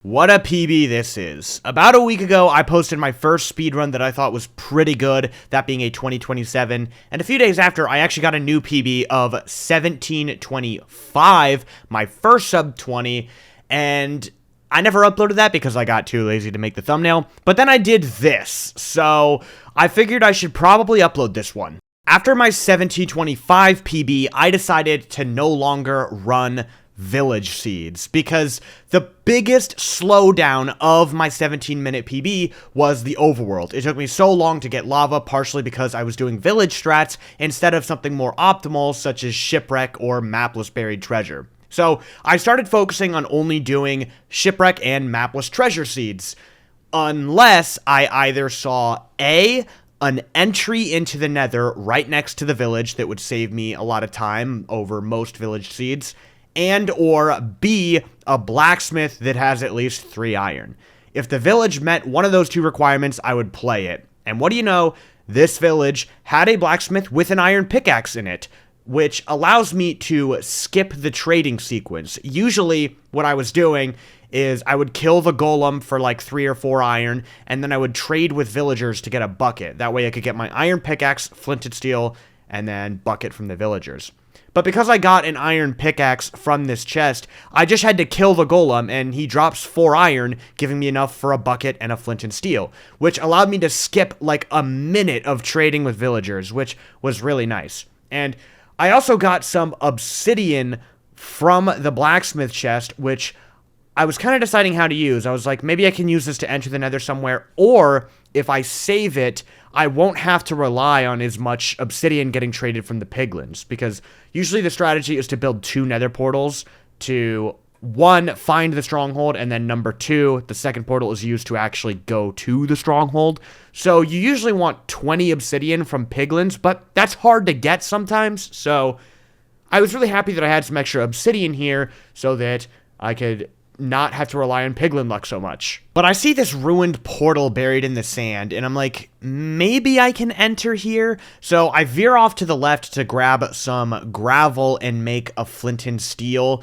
What a PB this is. About a week ago, I posted my first speedrun that I thought was pretty good, that being a 2027, and a few days after, I actually got a new PB of 1725, my first sub 20, and I never uploaded that because I got too lazy to make the thumbnail, but then I did this, so I figured I should probably upload this one. After my 1725 PB, I decided to no longer run village seeds because the biggest slowdown of my 17-minute PB was the overworld. It took me so long to get lava, partially because I was doing village strats instead of something more optimal such as shipwreck or mapless buried treasure. So I started focusing on only doing shipwreck and mapless treasure seeds, unless I either saw an entry into the Nether right next to the village that would save me a lot of time over most village seeds, and or B, a blacksmith that has at least 3 iron. If the village met one of those two requirements, I would play it. And what do you know? This village had a blacksmith with an iron pickaxe in it, which allows me to skip the trading sequence. Usually, what I was doing is I would kill the golem for like 3 or 4 iron, and then I would trade with villagers to get a bucket. That way I could get my iron pickaxe, flinted steel, and then bucket from the villagers. But because I got an iron pickaxe from this chest, I just had to kill the golem, and he drops 4 iron, giving me enough for a bucket and a flint and steel, which allowed me to skip like a minute of trading with villagers, which was really nice. And I also got some obsidian from the blacksmith chest, which I was kind of deciding how to use. I was like, maybe I can use this to enter the Nether somewhere, or if I save it, I won't have to rely on as much obsidian getting traded from the piglins, because usually the strategy is to build 2 Nether portals to, 1, find the stronghold, and then number 2, the second portal is used to actually go to the stronghold. So you usually want 20 obsidian from piglins, but that's hard to get sometimes, so I was really happy that I had some extra obsidian here so that I could not have to rely on piglin luck so much. But I see this ruined portal buried in the sand, and I'm like, maybe I can enter here? So I veer off to the left to grab some gravel and make a flint and steel.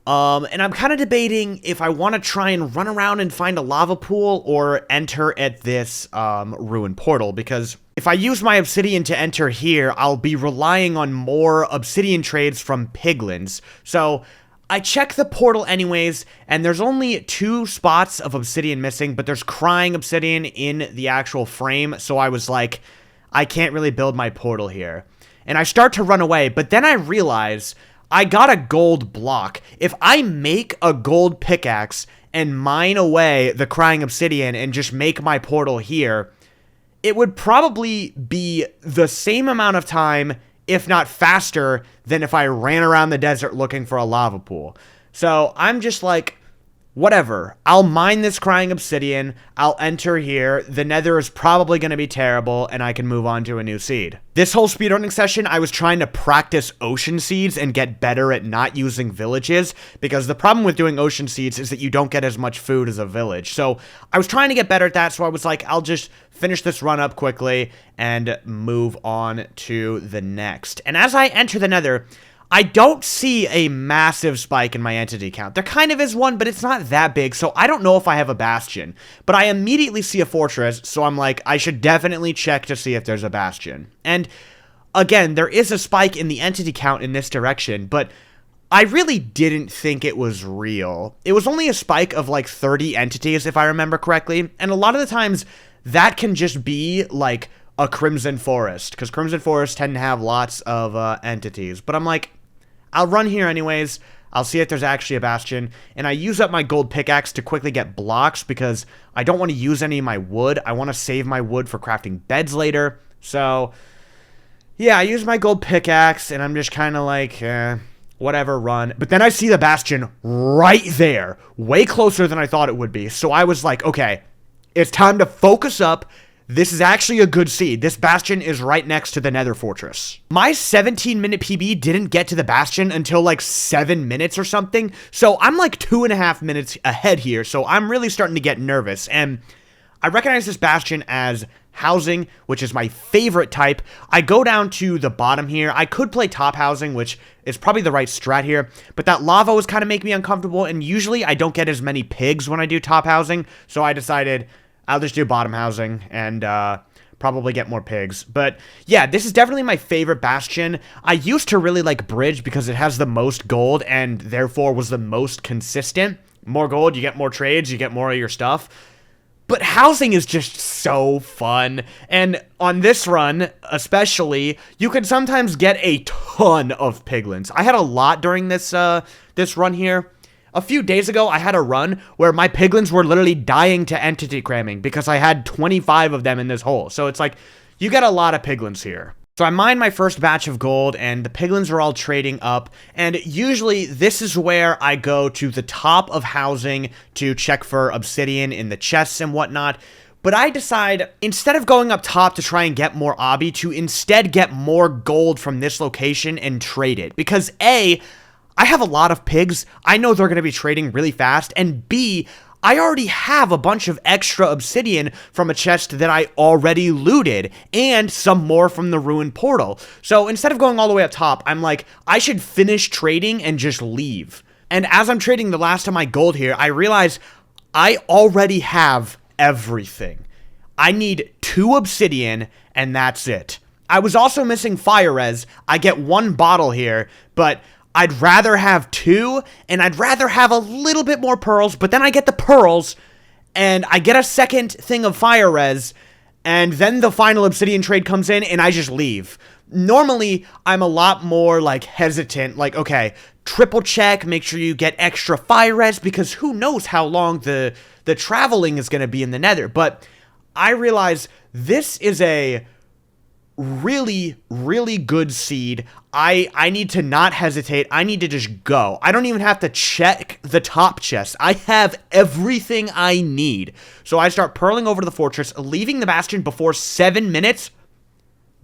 And I'm kind of debating if I want to try and run around and find a lava pool or enter at this ruined portal, because if I use my obsidian to enter here, I'll be relying on more obsidian trades from piglins. So I check the portal anyways, and there's only 2 spots of obsidian missing, but there's crying obsidian in the actual frame, so I was like, I can't really build my portal here. And I start to run away, but then I realize I got a gold block. If I make a gold pickaxe and mine away the crying obsidian and just make my portal here, it would probably be the same amount of time, if not faster, than if I ran around the desert looking for a lava pool. So I'm just like, whatever. I'll mine this crying obsidian, I'll enter here, the Nether is probably going to be terrible, and I can move on to a new seed. This whole speedrunning session, I was trying to practice ocean seeds and get better at not using villages, because the problem with doing ocean seeds is that you don't get as much food as a village. So I was trying to get better at that, so I was like, I'll just finish this run up quickly and move on to the next. And as I enter the Nether, I don't see a massive spike in my entity count. There kind of is one, but it's not that big, so I don't know if I have a bastion. But I immediately see a fortress, so I'm like, I should definitely check to see if there's a bastion. And again, there is a spike in the entity count in this direction, but I really didn't think it was real. It was only a spike of like 30 entities, if I remember correctly, and a lot of the times that can just be like a Crimson Forest, because Crimson Forests tend to have lots of entities. But I'm like, I'll run here anyways, I'll see if there's actually a bastion, and I use up my gold pickaxe to quickly get blocks, because I don't want to use any of my wood. I want to save my wood for crafting beds later. So yeah, I use my gold pickaxe, and I'm just kind of like, whatever, run. But then I see the bastion right there, way closer than I thought it would be. So I was like, okay, it's time to focus up. This is actually a good seed. This bastion is right next to the Nether fortress. My 17-minute PB didn't get to the bastion until like 7 minutes or something, so I'm like 2.5 minutes ahead here, so I'm really starting to get nervous, and I recognize this bastion as housing, which is my favorite type. I go down to the bottom here. I could play top housing, which is probably the right strat here, but that lava was kind of making me uncomfortable, and usually I don't get as many pigs when I do top housing, so I decided I'll just do bottom housing and probably get more pigs. But yeah, this is definitely my favorite bastion. I used to really like bridge because it has the most gold and therefore was the most consistent. More gold, you get more trades, you get more of your stuff. But housing is just so fun, and on this run, especially, you can sometimes get a ton of piglins. I had a lot during this run here. A few days ago, I had a run where my piglins were literally dying to entity cramming because I had 25 of them in this hole. So it's like, you get a lot of piglins here. So I mined my first batch of gold, and the piglins are all trading up, and usually this is where I go to the top of housing to check for obsidian in the chests and whatnot, but I decide, instead of going up top to try and get more obby, to instead get more gold from this location and trade it, because A, I have a lot of pigs, I know they're going to be trading really fast, and B, I already have a bunch of extra obsidian from a chest that I already looted, and some more from the ruined portal. So instead of going all the way up top, I'm like, I should finish trading and just leave. And as I'm trading the last of my gold here, I realize I already have everything. I need 2 obsidian, and that's it. I was also missing fire res. I get 1 bottle here, but I'd rather have 2, and I'd rather have a little bit more pearls, but then I get the pearls, and I get a second thing of fire res, and then the final obsidian trade comes in, and I just leave. Normally, I'm a lot more, like, hesitant, like, okay, triple check, make sure you get extra fire res, because who knows how long the traveling is going to be in the nether, but I realize this is a really, really good seed. I need to not hesitate. I need to just go. I don't even have to check the top chest. I have everything I need. So I start purling over to the fortress, leaving the bastion before 7 minutes.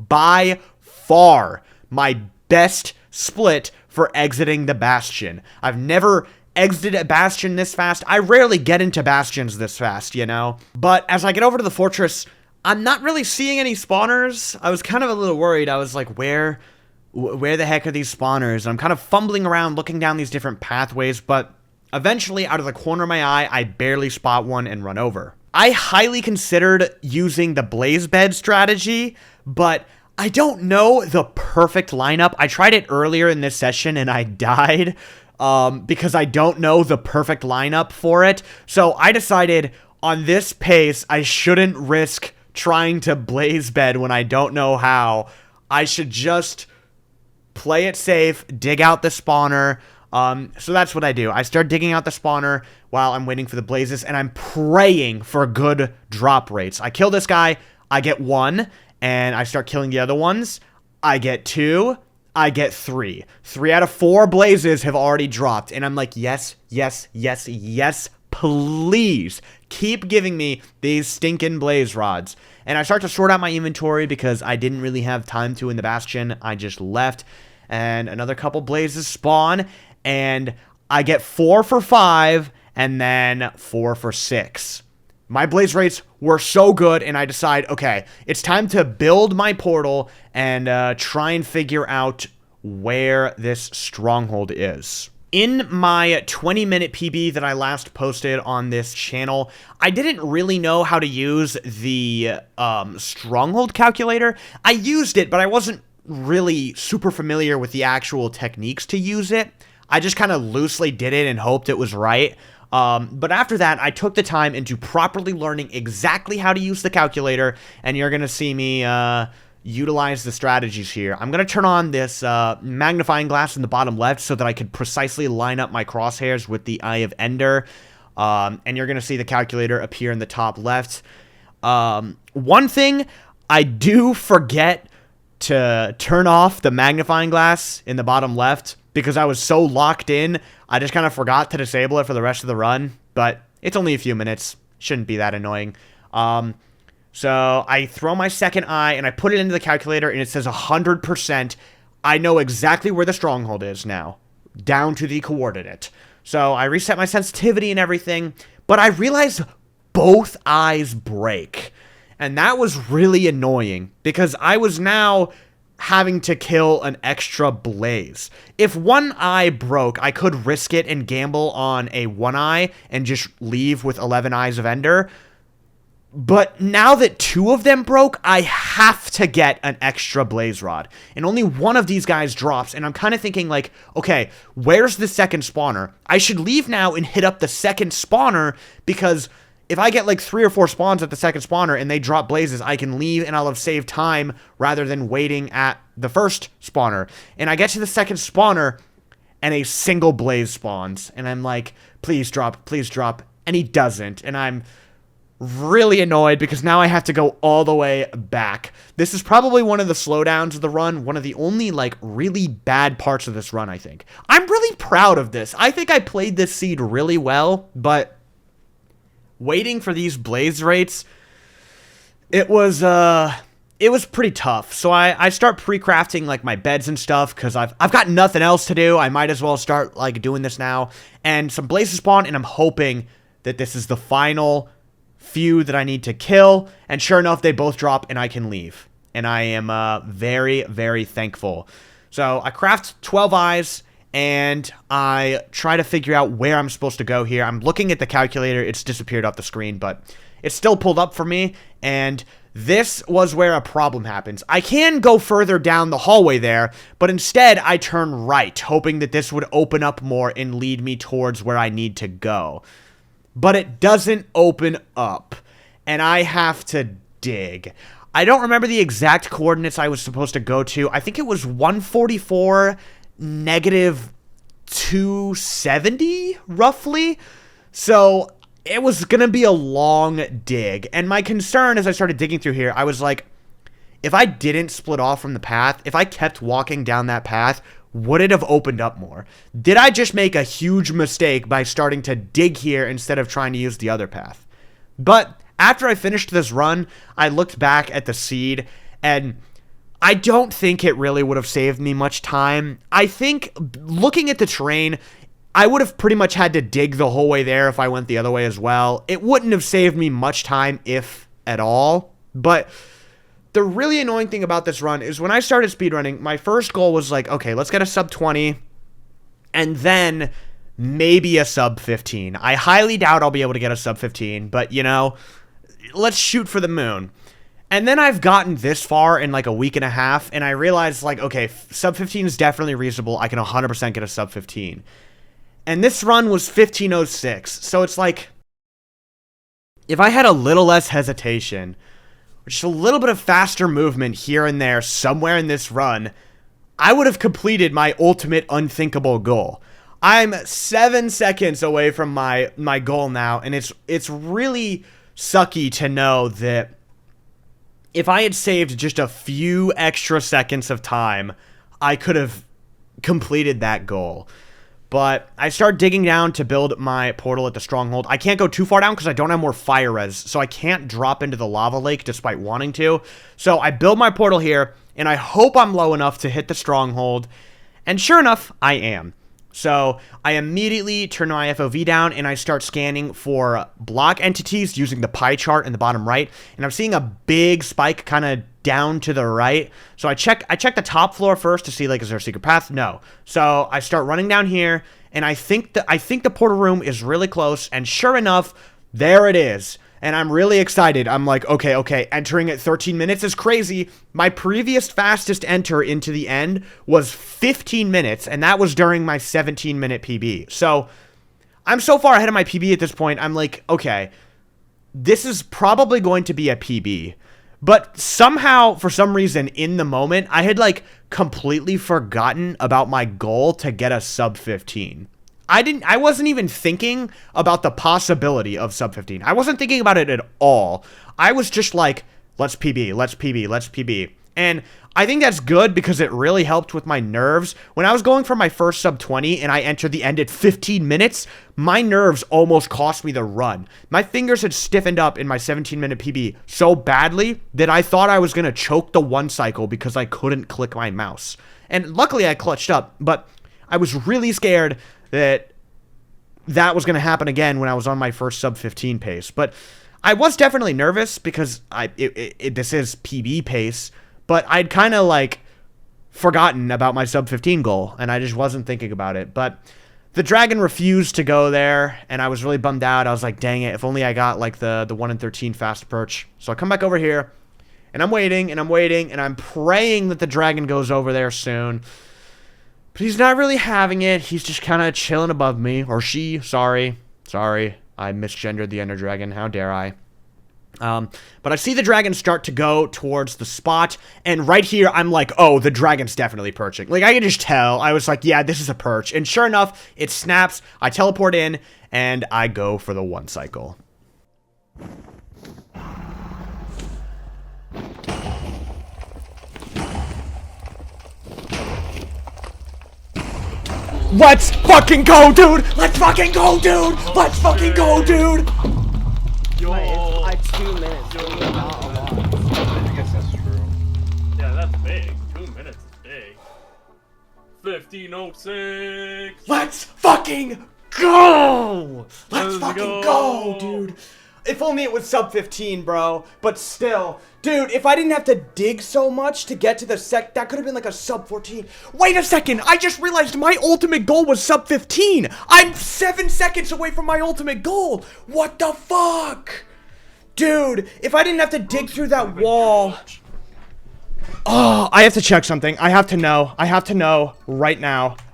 By far, my best split for exiting the bastion. I've never exited a bastion this fast. I rarely get into bastions this fast, you know? But as I get over to the fortress, I'm not really seeing any spawners. I was kind of a little worried. I was like, where the heck are these spawners? And I'm kind of fumbling around looking down these different pathways, but eventually, out of the corner of my eye, I barely spot one and run over. I highly considered using the blaze bed strategy, but I don't know the perfect lineup. I tried it earlier in this session and I died because I don't know the perfect lineup for it. So I decided on this pace, I shouldn't risk trying to blaze bed when I don't know how. I should just play it safe, dig out the spawner. So that's what I do. I start digging out the spawner while I'm waiting for the blazes, and I'm praying for good drop rates. I kill this guy, I get 1, and I start killing the other ones. I get 2, I get 3. 3 out of 4 blazes have already dropped, and I'm like, yes, yes, yes, yes, please keep giving me these stinking blaze rods. And I start to sort out my inventory because I didn't really have time to in the bastion. I just left, and another couple blazes spawn, and I get 4 for 5 and then 4 for 6. My blaze rates were so good, and I decide, okay, it's time to build my portal and try and figure out where this stronghold is. In my 20-minute PB that I last posted on this channel, I didn't really know how to use the stronghold calculator. I used it, but I wasn't really super familiar with the actual techniques to use it. I just kind of loosely did it and hoped it was right. But after that, I took the time into properly learning exactly how to use the calculator, and you're going to see me utilize the strategies here. I'm going to turn on this magnifying glass in the bottom left so that I could precisely line up my crosshairs with the Eye of Ender, and you're going to see the calculator appear in the top left. One thing I do forget to turn off the magnifying glass in the bottom left because I was so locked in, I just kind of forgot to disable it for the rest of the run, but it's only a few minutes. Shouldn't be that annoying. So I throw my second eye and I put it into the calculator and it says 100%. I know exactly where the stronghold is now, down to the coordinate. So I reset my sensitivity and everything, but I realize both eyes break. And that was really annoying because I was now having to kill an extra blaze. If one eye broke, I could risk it and gamble on a one eye and just leave with 11 eyes of ender. But now that two of them broke, I have to get an extra blaze rod. And only one of these guys drops. And I'm kind of thinking like, okay, where's the second spawner? I should leave now and hit up the second spawner, because if I get like 3 or 4 spawns at the second spawner and they drop blazes, I can leave and I'll have saved time rather than waiting at the first spawner. And I get to the second spawner and a single blaze spawns. And I'm like, please drop, please drop. And he doesn't. And I'm really annoyed because now I have to go all the way back. This is probably one of the slowdowns of the run, one of the only like really bad parts of this run, I think. I'm really proud of this. I think I played this seed really well, but waiting for these blaze rates, it was pretty tough. So I start pre-crafting like my beds and stuff because I've got nothing else to do. I might as well start like doing this now. And some blazes spawn, and I'm hoping that this is the final few that I need to kill, and sure enough, they both drop and I can leave. And I am very, very thankful. So I craft 12 eyes, and I try to figure out where I'm supposed to go here. I'm looking at the calculator. It's disappeared off the screen, but it's still pulled up for me, and this was where a problem happens. I can go further down the hallway there, but instead I turn right, hoping that this would open up more and lead me towards where I need to go. But it doesn't open up, and I have to dig. I don't remember the exact coordinates I was supposed to go to. I think it was 144, negative 270, roughly. So it was going to be a long dig. And my concern as I started digging through here, I was like, if I didn't split off from the path, if I kept walking down that path, would it have opened up more? Did I just make a huge mistake by starting to dig here instead of trying to use the other path? But after I finished this run, I looked back at the seed, and I don't think it really would have saved me much time. I think, looking at the terrain, I would have pretty much had to dig the whole way there if I went the other way as well. It wouldn't have saved me much time, if at all. But the really annoying thing about this run is when I started speedrunning, my first goal was like, okay, let's get a sub 20, and then maybe a sub 15. I highly doubt I'll be able to get a sub 15, but, you know, let's shoot for the moon. And then I've gotten this far in like a week and a half, and I realized, like, okay, sub 15 is definitely reasonable. I can 100% get a sub 15. And this run was 1506, so it's like, if I had a little less hesitation, just a little bit of faster movement here and there somewhere in this run, I would have completed my ultimate unthinkable goal. I'm 7 seconds away from my goal now, and it's really sucky to know that if I had saved just a few extra seconds of time, I could have completed that goal. But I start digging down to build my portal at the stronghold. I can't go too far down because I don't have more fire res, so I can't drop into the lava lake despite wanting to. So I build my portal here, and I hope I'm low enough to hit the stronghold. And sure enough, I am. So I immediately turn my FOV down, and I start scanning for block entities using the pie chart in the bottom right. And I'm seeing a big spike kind of down to the right. So I check the top floor first to see, like, is there a secret path? No. So I start running down here, and I think the portal room is really close, and sure enough, there it is. And I'm really excited. I'm like, okay, entering at 13 minutes is crazy. My previous fastest enter into the end was 15 minutes, and that was during my 17-minute PB. So I'm so far ahead of my PB at this point, I'm like, okay, this is probably going to be a PB. But somehow, for some reason, in the moment, I had, like, completely forgotten about my goal to get a sub 15. I wasn't even thinking about the possibility of sub 15. I wasn't thinking about it at all. I was just like, let's PB, let's PB, let's PB. And I think that's good because it really helped with my nerves. When I was going for my first sub 20 and I entered the end at 15 minutes, my nerves almost cost me the run. My fingers had stiffened up in my 17-minute PB so badly that I thought I was going to choke the one cycle because I couldn't click my mouse. And luckily I clutched up, but I was really scared that was going to happen again when I was on my first sub 15 pace. But I was definitely nervous because this is PB pace, but I'd kind of like forgotten about my sub 15 goal, and I just wasn't thinking about it. But the dragon refused to go there, and I was really bummed out. I was like, dang it, if only I got like the 1 in 13 fast approach. So I come back over here, and I'm waiting, and I'm waiting, and I'm praying that the dragon goes over there soon. But he's not really having it. He's just kind of chilling above me. Or she, sorry. Sorry, I misgendered the Ender Dragon. How dare I? But I see the dragon start to go towards the spot, and right here, I'm like, oh, the dragon's definitely perching. Like, I could just tell. I was like, yeah, this is a perch. And sure enough, it snaps, I teleport in, and I go for the 1 cycle. Let's fucking go, dude! Let's fucking go, dude! Let's fucking go, dude! Yo, it's like 2 minutes. Yo, not a lot. I guess that's true. Yeah, that's big. 2 minutes is big. 15:06. Let's fucking go! Let's Let's fucking go, dude. If only it was sub 15, bro. But still, dude, if I didn't have to dig so much to get to the that could have been like a sub 14. Wait a second, I just realized my ultimate goal was sub 15. I'm 7 seconds away from my ultimate goal. What the fuck? Dude, if I didn't have to dig through that wall. Oh, I have to check something. I have to know. I have to know right now.